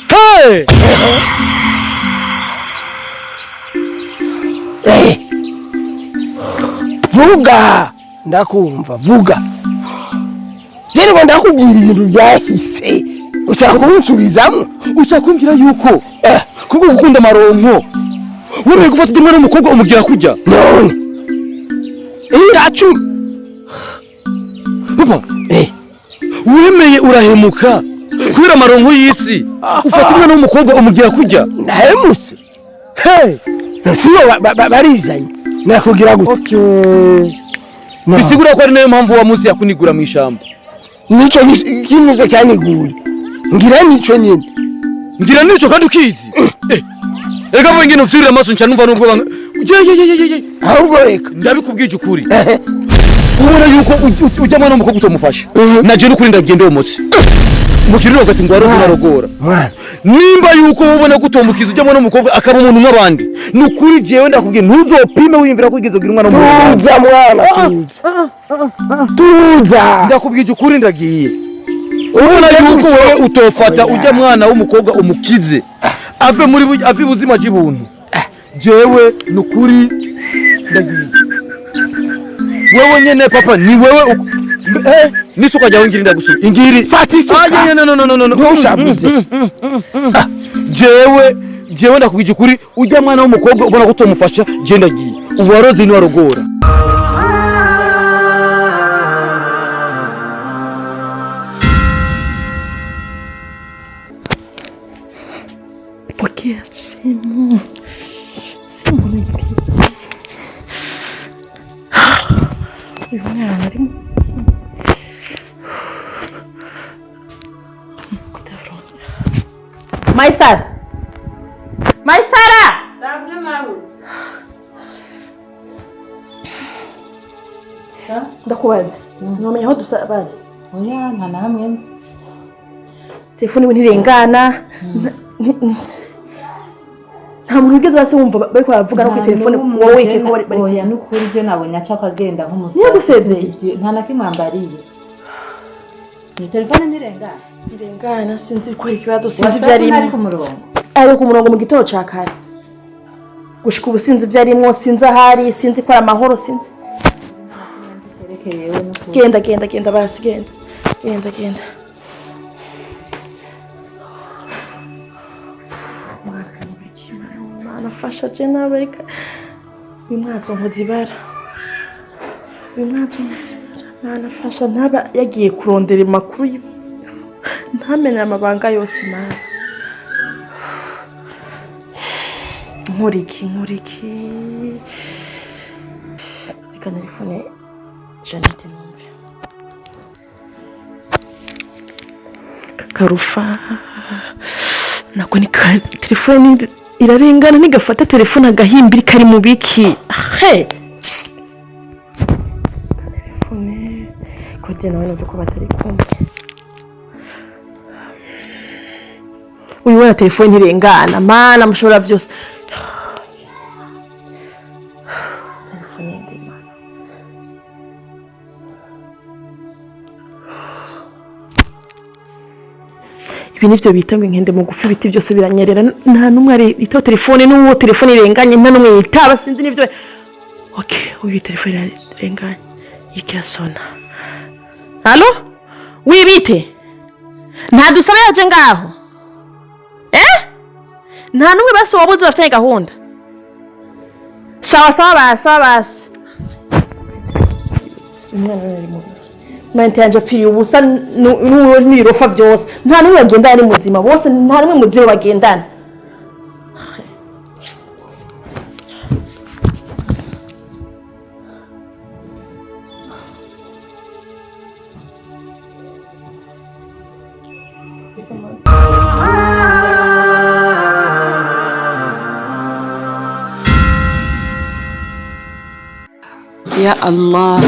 Hey! Vuga ndakumva vuga. Jero ndakubwira ibintu byahise. Ushaka kunsubizamo? Ushaka kumbwira yuko kuko gukunda amaronko. Wewe gufata umwana n'umukobwa umugira kujya. None. Ingacu. Papa, wemeye urahemuka. Kubera amaronko y'isi. Ufata umwana n'umukobwa umugira kujya. Ndahemutse. Hey! Sibo barizanye. Nakugira gute? Okay. Bisigura ko ari nayo mpamvu wa muzi yakunigura mu ishamba. Nico kimuze cyaniguye. Ngira nico nyine. Ngira nico kandi ukizi. Ega bo ngene ufirira amaso nca numva nubwo ye. Ahubwo reka ndabikubwije ukuri. Ubona yuko ujya mwana umukobwa utomufasha. Naje n'ukuri ndagende umutse. Mukiriro gati ngwaro zinarogora. Nimba yuko ubona gutombukiza ujya mwana umukobwa akaba umuntu nk'abandi. Nukuri jewe ndakubwiye ntuzopime wiyumvira ko igizo gira umwana umukobwa. Tuza mwana tuza. Ndakubwije ukuri ndagiye. Ubona yuko wewe utofata ujya mwana w'umukobwa umukize. Ave buzima jibuntu. Jewe nukuri ndagiye. Wewe nyene papa ni wewe nisuka jya ngiri ndagusuba. Ingiri fata isuka. No. Ntushavuze. Jewe ndakubwije ukuri ujya mwana w'umukobwa ubona ko utomufasha je ndagiye. Uwaroze ni warogora. Pokea simu nipi? Uyu mwana arimo Maisara. Sabwe mabuji. Ndakubaza. Nomenya aho dusabana. Oya nta namwe nzi. Telefone we ntirengana. Nta muntu ugeze base wumva bari kwavuga no ku telefone wowe wike ko bari. Oya nukuri je nabonye aca agenda nk'umusazi. Yagusezeye. Nta nakimwambariye. Ni telefone ntirengana. Ntirengana sinzi ko ari kibazo sinzi byari ari ku murongo. Ari ku murongo mu gitondo ca kare. Gushika ubu sinzi byarimo sinzi ahari sinzi ko ari amahoro sinzi. Genda basi genda. Mwana fasha je nabereka. Uyu mwanzo nkuzibara. Mwana fasha ntaba yagiye kurondera makuru ntamenye amabanga yose mana. Nkuriki reka telefone Janete numve Karufa nako ni telefone irarengana nigafata telefone agahimbiri kari mu biki telefone kode nawe numve ko batari kumwe. Uyu wana telefone irengana mana mushobora byose. Telefone ndi mana. Ibi nivyo bita ngo inkende mu gufi biti byose biranyerera nta numwe ari ita telefone n'uwo telefone irenganye nta numwe yitaba sinzi nivyo. Okay, uyu telefone irenganye ikasona. Allo? Wibite? Nta dusaba yaje ngaho. Nta numwe basi wabuze bafite gahunda. Sawa basi. Umwana ari mu biki. mente yanje apfiriye ubusa n'ibirofa byose nta n'umwe bagendana ari muzima bose nta n'umwe muzima bagendana Ya Allah,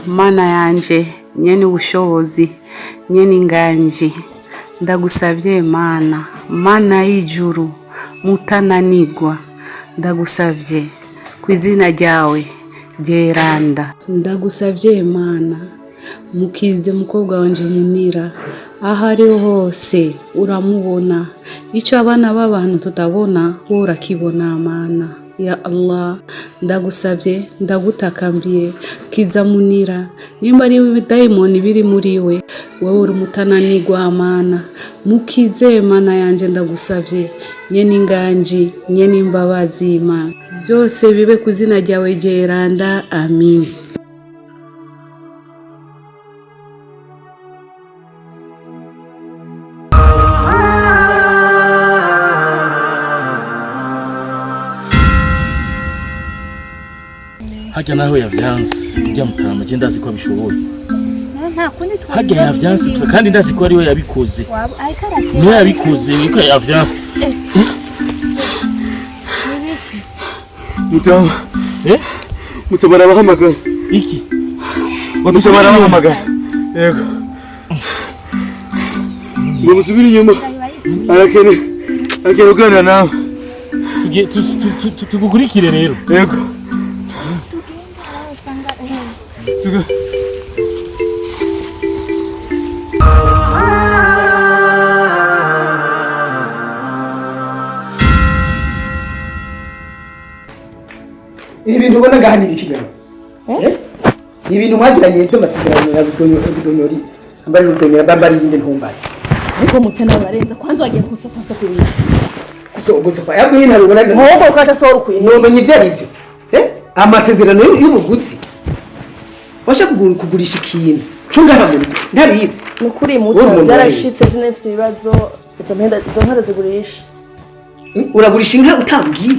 mana yanje nyene ubushobozi nyene inganji ndagusavye mana y'ijuru mutananigwa ndagusavye kw'izina ryawe ryeranda ndagusavye mana mukize mukobwa wanje Munira aho ariho hose uramubona ico abana b'abantu tutabona wowe urakibona mana. Ya Allah, ndagusavye ndagutakambiye kiza Munira nimba ari ibidayimoni biri muri we wowe uri mutananigwa mana mukize mana yanje ndagusavye nyene inganji nyene imbabazi Imana byose bibe kuzina ryawe ryeranda amin. Hajya naho yavyanse ujya mutama je ndazi ko abishoboye hajya yavyanse gusa kandi ndazi ko ari we yabikoze niwe yabikoze niko yavyanse Mutama Mutama arabahamagara iki Mutama arabahamagara yego ngo musubire inyuma arakene kuganira nawe tugukurikire rero yego ibintu ubona gahanira ikigano ibintu mwagiranye by'amasezerano ya bidonyori ambari rudonyora bambari yinde ntumbatse ariko mutana barenza kwanza wagiye kusofa kubira so ubwo tapa yabwiye ntabwo ubona ntabwo ukata so rukuye nomenye ibyo ari byo amasezerano y'ubugutsi washa kugurisha ikintu cungana mu ntabitse nukuri muto zarashitse tunefise ibibazo izo mpera zigurisha uragurisha inka utambwiye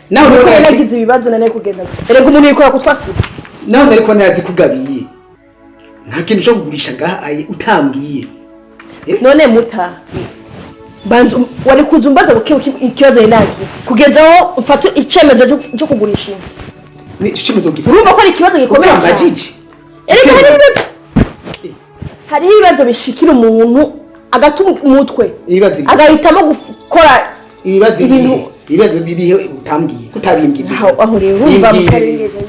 nawe urabona yagize ibibazo nane kugenda erega umuntu yikora kutwafise nawe ariko nazi kugabiye nta kintu cyo kugurisha ngaha utambwiye none muta banzu wari kuzumbaza ikibazo yinagiye kugezaho ufata icemezo cyo kugurisha ni icemezo gifite urumva ko ari ikibazo gikomeye cyane hari ibibazo bishikira umuntu agatuma umutwe agahitamo gukora ibibazo bibihe utambwiye kutabimbye aho rero urumva mukarengeza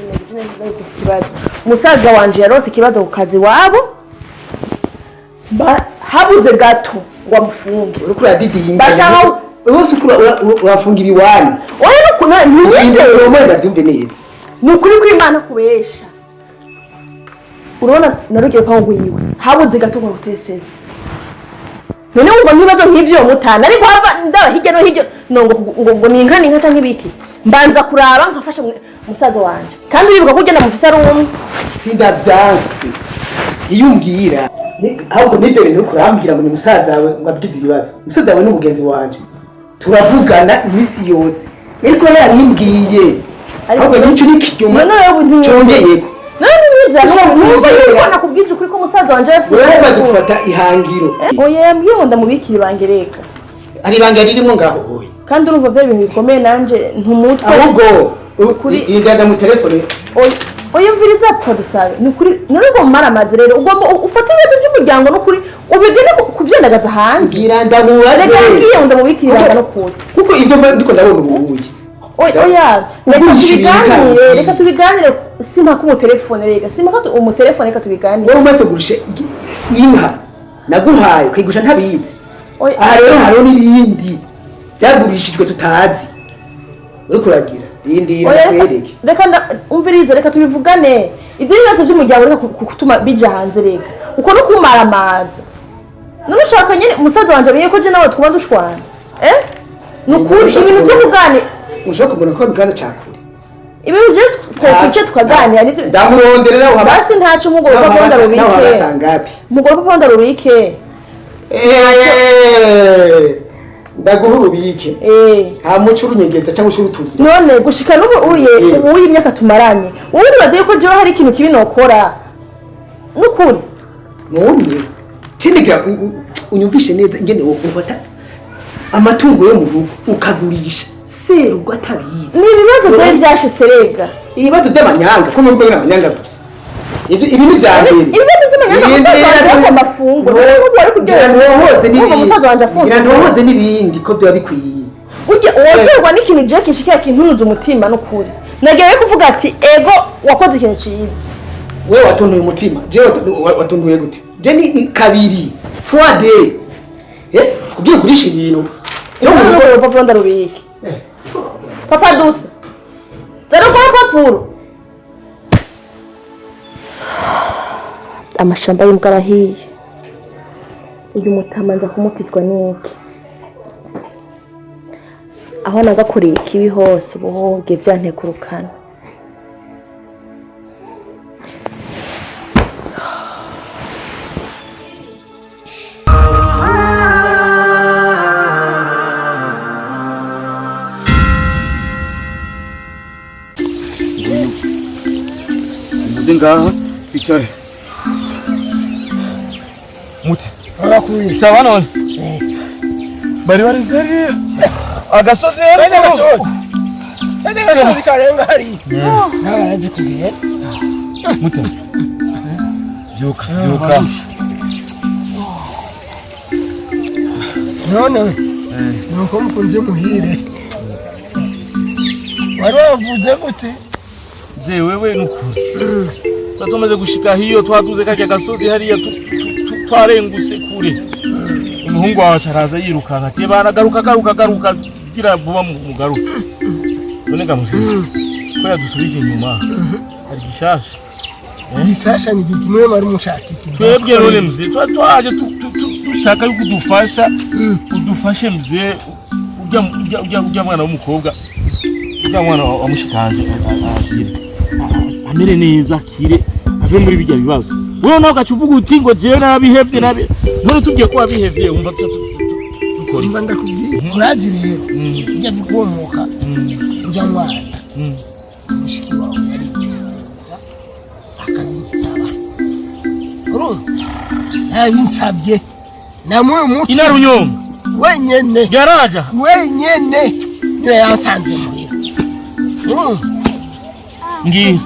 ikibazo umusaza wanje yarose ikibazo ku kazi wabo habuze gato ngo amufunge uri kuri adidi bashaka wose urafunga ibiwani oya nukuna ntiwizeye umwenda byumve neza nukuri kw'Imana kubesha urabona narugiye kwa ngwiwe habuze gato ngo ruteseze none wumva nibazo nk'ivyo mutana ariko hava ndaba hirya no hirya ngo ni inka canke ibiki mbanza kuraba nkafasha umusaza wanje kandi uribuka kugenda mufisa rumwe sindavyanse iyo umbwira ahubwo nidere no kurambwira ngo ni musaza wawe ngo abwize ibibazo musaza wawe n'umugenzi wanje turavugana imisi yose ariko yarimbwiye ahubwo nico nikijuma cyongeyeko nani niza numva yibona kubwije ukuri ko musaza wanje afite wewe baje gufata ihangiro oya yambwiye ngo ndamubikira ibangereka ari ibanga ririmo ngaho oya kandi urumva vya ibintu bikomeye nanje ntumutwe ahubwo kuri indada mu telefone oya mviriza producer ni kuri nurego mara amazi rero ugomba ufata ibibazo by'umuryango no kuri ubigene kuvyendagaza hanze ngira ndamubaze reka ngiye ngo ndamubikira ibanga no kuri kuko ivyo ndiko ndabona ubuye oya reka tubiganire simpa ku telefone rega simpa ko mu telefone reka tubiganire wowe umaze gurisha inka naguhaye ukayigusha ntabizi aha rero hariho n'ibindi byagurishijwe tutazi uri kuragira iyindi nakwereke reka umvirize reka tubivugane ivyo bibazo by'umuryango reka kutuma bija hanze rega uko no kumara amazi none ushaka nyine umusaza wanje abiye ko je nawe twuma dushwana nukuri ibintu byo kugane ushaka kubona ko biganza cyakure ibintu byo twokuce tukaganira nivyo ndamuronderera uha basi ntacu umugore papa ndarubike basangapi umugore papa ndarubike ndaguha urubike nta muco urunyegeza cyangwa uruturire none gushika n'ubu uye imyaka tumaranye wowe uragiye ko jewe hari ikintu kibi nokora n'ukuri none kindigira unyumvishe neza ingene ufata amatungo yo mu rugo ukagurisha serugo atabizi ni ibibazo byari byashitse rega ibibazo by'amanyanga ko muri bwira amanyanga gusa ibi ni byambere ibibazo by'amanyanga gusa amafunguro n'ubwo ari kugira ntohoze ntohoze n'ibindi ko byo bikwiye ujye uwogerwa n'ikintu je kishikira kintunuza umutima n'ukuri nagiye kuvuga ati ego wakoze ikintu cyiza wewe watonduye umutima je watonduye gute je ni kabiri fuade kugira kurisha ibintu cyo papa ndarubiki papa dusa zero kwa papuro amashamba y'imbwa arahiye uyu mutama nza kumutizwa n'iki aho nagakoreye ikibi hose ubuhoge byantekurukana ngaha bicare mute arakuye sawa none bari nzeri agasozi agasozi karenga hari nabaraje kugiye mute byuka none nuko mukunze muhire wari wavuze gute je wewe nukuri twatumaze gushika hiyo twaduze kake gasozi hariya twarenguse kure umuhungu wawe caraza yiruka ati baragaruka gira vuba mugaruka none gamusize ko yadusubije inyuma ari gishasha gishasha ni gikimwe bari mushakiki twebwe none mzee twaje dushaka yuko udufashe mzee ujya mwana w'umukobwa ujya mwana wa mushikanje amere neza kire ave muri bijya bibazo wewe nawe gacuvuga uti ngo jewe nabihevye none tugiye ko abihevye umva dukora imba ndakubwiye urazi rero ujya bikomoka ujya mwana mushiki wawe yari neza akabinsaba yabinsabye namwe umuti inarunyonga wenyene garaja wenyene niwe yansanze muhira ngi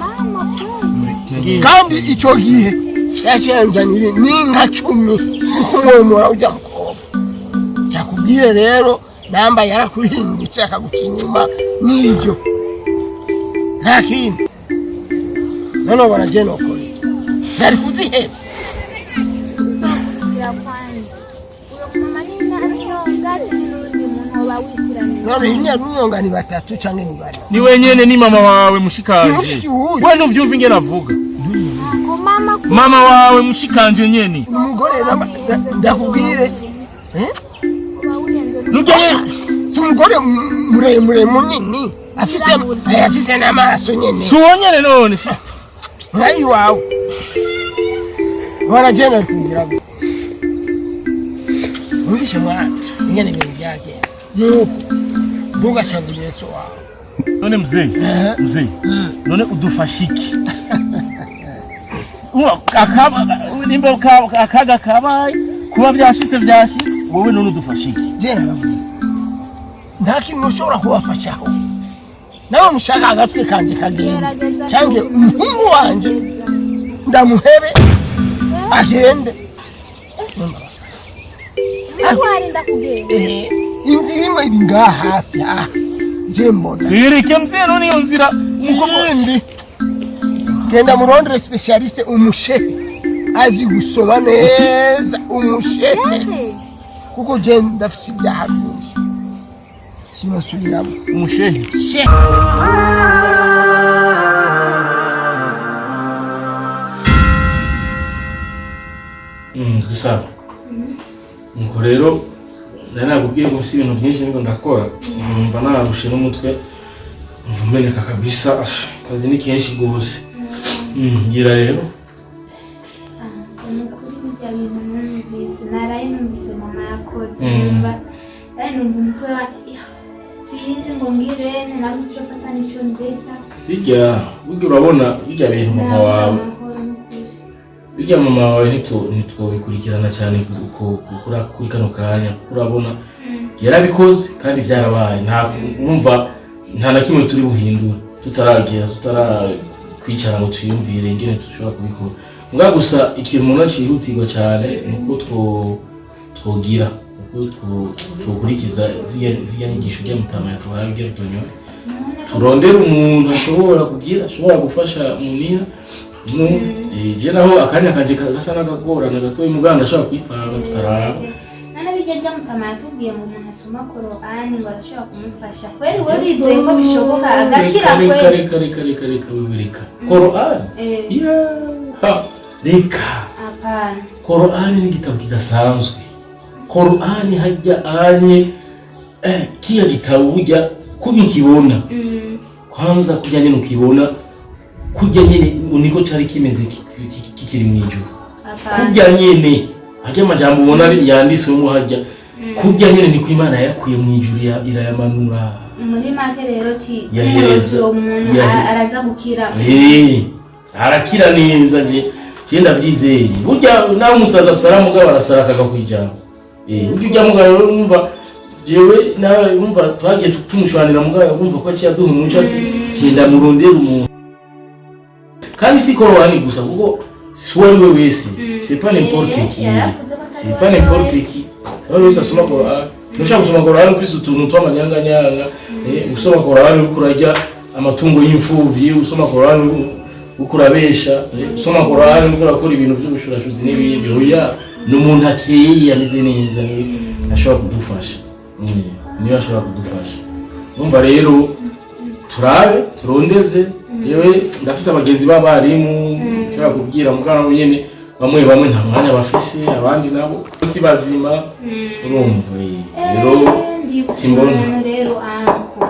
kandi icyo gihe yacenzanire n'inka 10 kumwomora ujya mukobwa yakubwire rero namba yarakuhindutse akagukinyuma n'ibyo nta kindi none ubona je nokore nari kuziheba none inyarunyonga ni batatu canke ni bane ni wenyene ni mama wawe mushikanje we ntuvyumva ingene avuga mama wawe mushikanje nyene umugore ndakubwire nugeye si umugore muremure munini afise n'amaso nyene si uwo nyene none si nkayi wawe baragenda arikugira ngo umbishe mwana ingene ibintu byagenda nuko ntugashaburiye so wawe none mzee none udufashiki nimba akaga kabaye kuba byashise wowe none udufashiki nta kintu ushobora kubafashaho nawe mushaka agatwe kanje kagenda cange umuhungu wanje ndamuhebe agende warinda kugenda inzira imwe iri ngaha hafi je mbona irike mzee none iyo nzira sindi genda murondere specialiste umushehe azi gusoma neza umushehe kuko je ndafise ibyaha byinshi sinosubiramo umushehe gusa nuko rero nari nakubwiye ko mfise ibintu byinshi niko ndakora numva narushe n'umutwe mvumeneka kabisa kazi ni kenshi gose. Ngira rero umukuru bijya bintu numvise naraye numvise mama yakoze numva numva umutwe sinzi ngo ngirene nabuze icyo fata n'icyo ndeka bijya urabona bijya bintu mama wawe bijya mama wawe ntitwobikurikirana cyane kuri kano kanya urabona yarabikoze kandi byarabaye nta na kimwe turi buhindura tutarakwicara ngo twiyumvire ingene dushobora kubikora mbwa gusa ikintu umuntu acihutirwa cyane nuko twogira twokurikiza ziriya nyigisho ry'amutama yatuhaye by'urutonyo turondera umuntu ashobora gufasha munira je naho akanya kanje gasa n'agagorana gatoye muganga ashobora kwitanga tukaraba nana bijya by'amutama yatubwiye ngo umuntu asoma Qur'ani ngo arashobora kumufasha kweli we bizeye ko bishoboka agakira kweli reka Qur'ani reka apana Qur'ani ni igitabo kidasanzwe Qur'ani hajya anye kiya gitabo burya kubi kibona kwanza kujya nyine ukibona kujya nyine niko cyari kimeze kikiri mu ijuru kujya nyine hajya amajambo ubona yanditswemo hajya kujya nyine ni kw'Imana yakuye mu ijuru irayamanura muri make rero yahereza umuntu araza gukira arakira neza je ndavyizeye burya nawe umusaza sara mugabo arasara akagakwijana ujya mugabo urumva jewe nawe urumva twagiye tumushwanira mugabo urumva ko aciye aduha umuco ati genda murondera umuntu kandi si Qur'ani gusa kuko si wewe wese c'est pas n'importe qui wewe wese asoma Qur'ani nushaka gusoma Qur'ani ufise utuntu tw'amanyanganyanga usoma Qur'ani ukurajya amatungo y'imfuvyi usoma Qur'ani ukurabesha usoma Qur'ani urakora ibintu by'ubushurashuzi n'ibindi oya n'umuntu akeye ameze neza ashobora kudufasha niyo ashobora kudufasha umva rero turabe turondeze yewe ndafise abagenzi b'abarimu nshobora kubwira mugana nyene bamwe nta mwanya bafise abandi nabo si bazima urumva rero simbona rero anko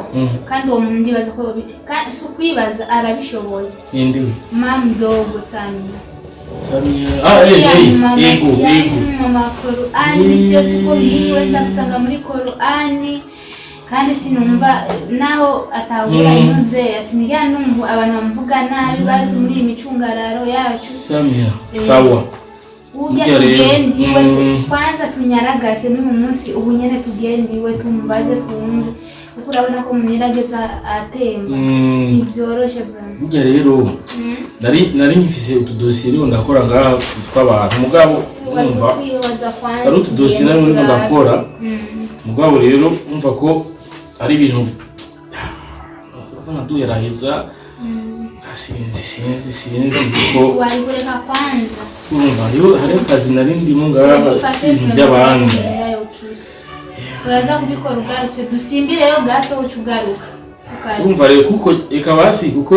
kandi uwo muntu ndibaza ko si ukwibaza arabishoboye indiwe mamdogo Samia ego mama Qur'ani misi yose ko hiwe ndabusanga muri Qur'ani kandi sinumva naho atahura inze sinigira numva abantu bamuvuga nabi bazi muri imicungararo yacu Samia sawa ujya tugendiwe kwanza tunyaragase n'uyu munsi ubu nyene tugendiwe tumubaze twumve kuko urabona ko munirageza atemba nibyoroshe bwana burya rero nari ngifise utudosiye rero ndakora ngaha tw'abantu mugabo umva ari utudosiye nari ndimo ndakora mugabo rero umva ko ari ibintu duheraheza sinzi kuko wari kureka kwanza umva rero hari akazi nari ndimo ngaha ibintu by'abandi uraza kubikora ugarutse dusimbireyo gato ucugaruka umva rero kuko eka basi kuko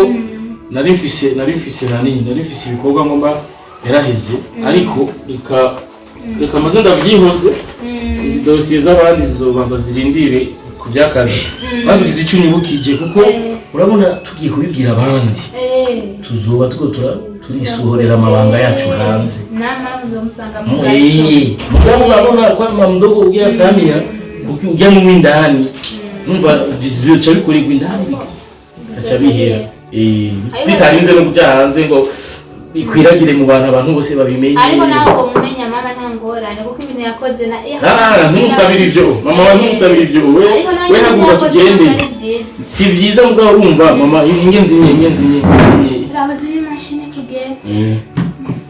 nari mfise ibikorwa ngomba yaraheze ariko reka maze ndavyihoze izi dosiye z'abandi zizobanza zirindire ku by'akazi maze ugize unyibukije kuko urabona tugiye kubibwira abandi tuzoba turisuhorera amabanga yacu hanze mugabo urabona ko mamdogo ubwiye Samia ujya mu indani numva bica bikorerwa indani bica bihera bitarinze no kujya hanze ngo bikwiragire mu abantu bose babimenye ariko naho umenya mama ntangorane kuko ibintu yakoze na ntumusabira ivyo mama wa ntumusabira ivyo we haguruka tugende si vyiza mugabo urumva mama ingenzi imwe turabaza imashini tugende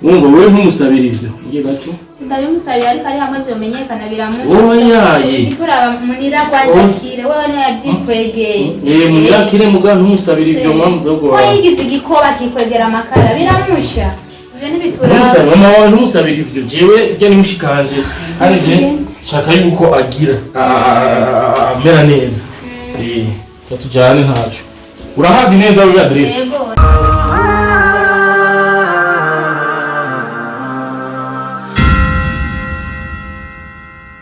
wumva we ntumusabira ivyo ngiye gato ndabimusabira ariko ari hamwe byomenyekana biramuca oyaye ikora munira kwazakire wewe niyo yabyikwegeye munyakire mugabo ntumusabira ivyo mwamudogo wawe yigize igikoba kikwegera amakara biramusha ivyo nibitwera mama wawe ntumusabira ivyo jewe rya nimushikanje kandi je shaka yuko agira amera neza tujyane ntacu urahazi neza we adresse yego